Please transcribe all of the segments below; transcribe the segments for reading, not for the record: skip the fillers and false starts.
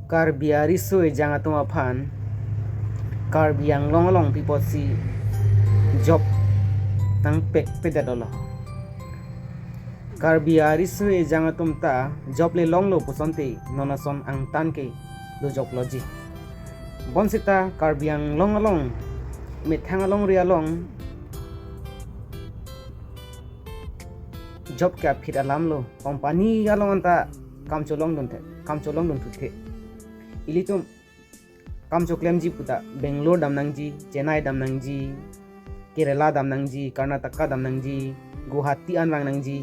Kar biari soi jangan tu apaan. Kar biang long people si job tang pek peda dolo. Kar biari soi jangan tum ta job le long lo pusonte nonason ang tan ke do job loji. Bon sita kar biang long methang along ria long job ka fit alam lo company along anta kam cholong don tuthe ili tum kam choklem ji puta Bangalore damnang ji Chennai damnang ji Kerala damnang ji Karnataka damnang ji Guwahati anwang nang ji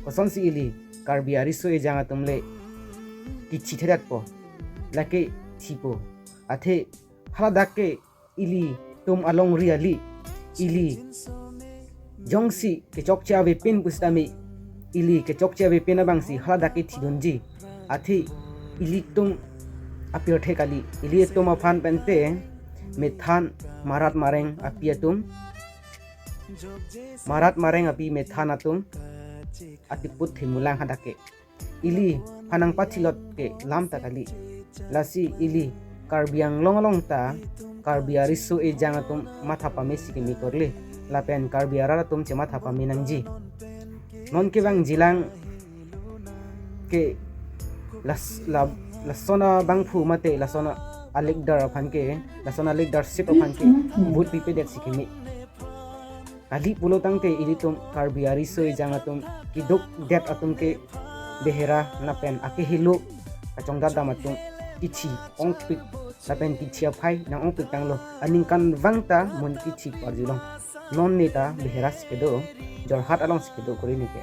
koson si ili kar biari so e janga tumle kichi thedat po lake thipo athe hala dakke ili tum along riali ili jongsi ke chokcha be pin pustami ili ke chokcha be pin abang si hala dakke thidonji athe ili tum api kali ili tum afan pente methan marat mareng api atum marat mareng api methan atum atiput thimulang hadake ili panang pachilot ke lam takali lasi ili karbiang long ta karbiari so e janga tum matha pamesi ke mikorle lapen karbiara tum che matha paminang ji non ke bang jilang ke lasona bang phu mate lasona alikdar phanke lasona alikdar sip phanke bhut pipe det sikimi ali pulo tangte ili tum karbiari so e janga tum kiduk det atum ke behera lapen ake hilo kachongda damatum kichi ongpik lapen kichi aphai na ongpik tanglo aningkan wangta mon kichi parjulong non neta behera skedo jorhat along skedo kori nike